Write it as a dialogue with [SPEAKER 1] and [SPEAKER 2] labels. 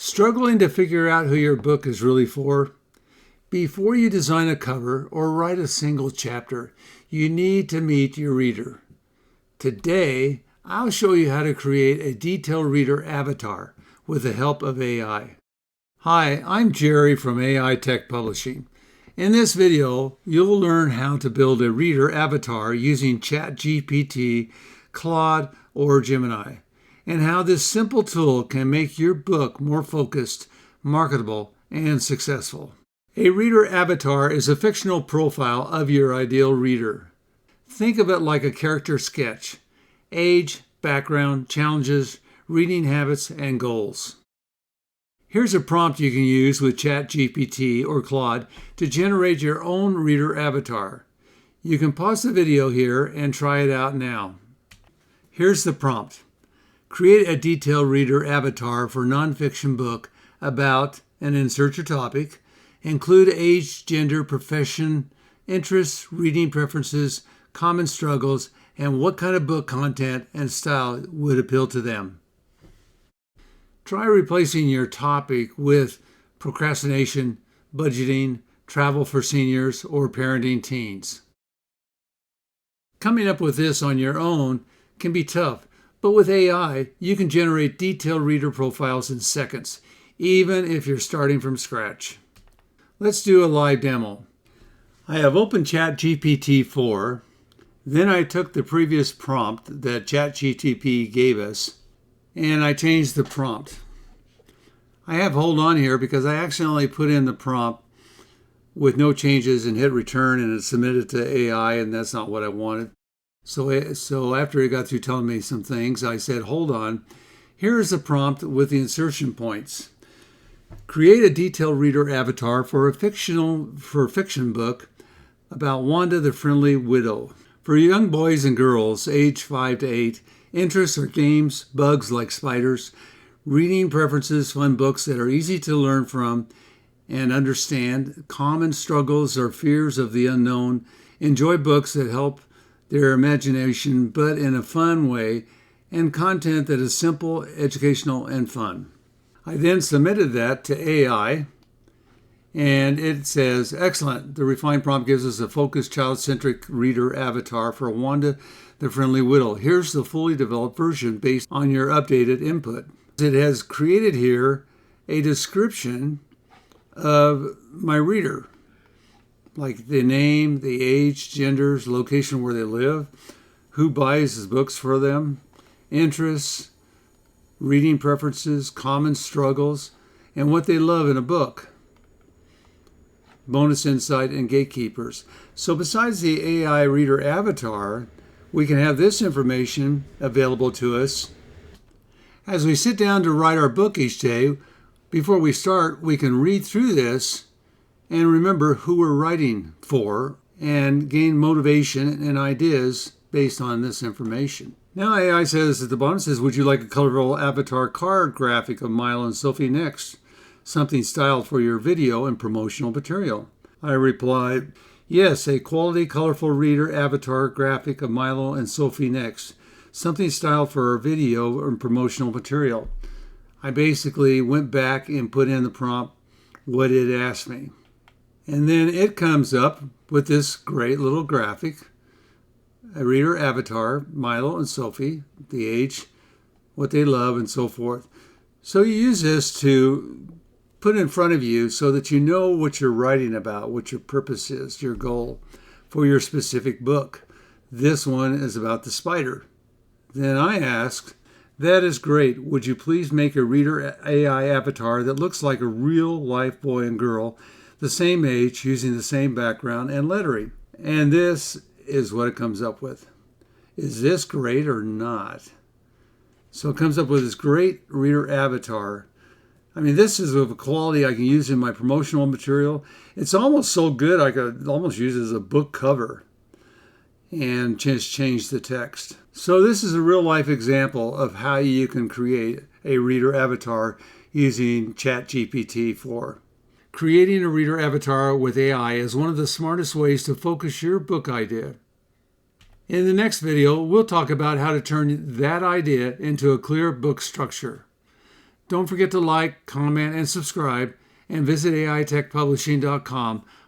[SPEAKER 1] Struggling to figure out who your book is really for? Before you design a cover or write a single chapter, you need to meet your reader. Today, I'll show you how to create a detailed reader avatar with the help of AI. Hi, I'm Jerry from AI Tech Publishing. In this video, you'll learn how to build a reader avatar using ChatGPT, Claude, or Gemini, and how this simple tool can make your book more focused, marketable, and successful. A reader avatar is a fictional profile of your ideal reader. Think of it like a character sketch: age, background, challenges, reading habits, and goals. Here's a prompt you can use with ChatGPT or Claude to generate your own reader avatar. You can pause the video here and try it out now. Here's the prompt. Create a detailed reader avatar for nonfiction book about, and insert your topic. Include age, gender, profession, interests, reading preferences, common struggles, and what kind of book content and style would appeal to them. Try replacing your topic with procrastination, budgeting, travel for seniors, or parenting teens. Coming up with this on your own can be tough, but with AI, you can generate detailed reader profiles in seconds, even if you're starting from scratch. Let's do a live demo. I have opened ChatGPT 4. Then I took the previous prompt that ChatGPT gave us, and I changed the prompt. I have hold on here because I accidentally put in the prompt with no changes and hit return, and it submitted to AI, and that's not what I wanted. So after it got through telling me some things, I said, hold on. Here is the prompt with the insertion points. Create a detailed reader avatar for a fiction book about Wanda the Friendly Widow. For young boys and girls aged 5 to 8, interests are games, bugs like spiders, reading preferences, fun books that are easy to learn from and understand, common struggles or fears of the unknown, enjoy books that help their imagination but in a fun way, and content that is simple, educational, and fun. I then submitted that to AI, and it says, excellent. The refined prompt gives us a focused, child-centric reader avatar for Wanda the Friendly Widow. Here's the fully developed version based on your updated input. It has created here a description of my reader, like the name, the age, genders, location where they live, who buys his books for them, interests, reading preferences, common struggles, and what they love in a book. Bonus insight and gatekeepers. So besides the AI reader avatar, we can have this information available to us. As we sit down to write our book each day, before we start, we can read through this and remember who we're writing for and gain motivation and ideas based on this information. Now AI says at the bottom, says, would you like a colorful avatar card graphic of Milo and Sophie next? Something styled for your video and promotional material. I replied, yes, a quality colorful reader avatar graphic of Milo and Sophie next. Something styled for our video and promotional material. I basically went back and put in the prompt what it asked me. And then it comes up with this great little graphic, a reader avatar, Milo and Sophie, the age, what they love, and so forth. So you use this to put in front of you so that you know what you're writing about, what your purpose is, your goal for your specific book. This one is about the spider. Then I asked, that is great. Would you please make a reader AI avatar that looks like a real life boy and girl, the same age, using the same background and lettering? And this is what it comes up with. Is this great or not? So it comes up with this great reader avatar. I mean, this is of a quality I can use in my promotional material. It's almost so good I could almost use it as a book cover and just change the text. So this is a real life example of how you can create a reader avatar using ChatGPT 4. Creating a reader avatar with AI is one of the smartest ways to focus your book idea. In the next video, we'll talk about how to turn that idea into a clear book structure. Don't forget to like, comment, and subscribe, and visit aitechpublishing.com,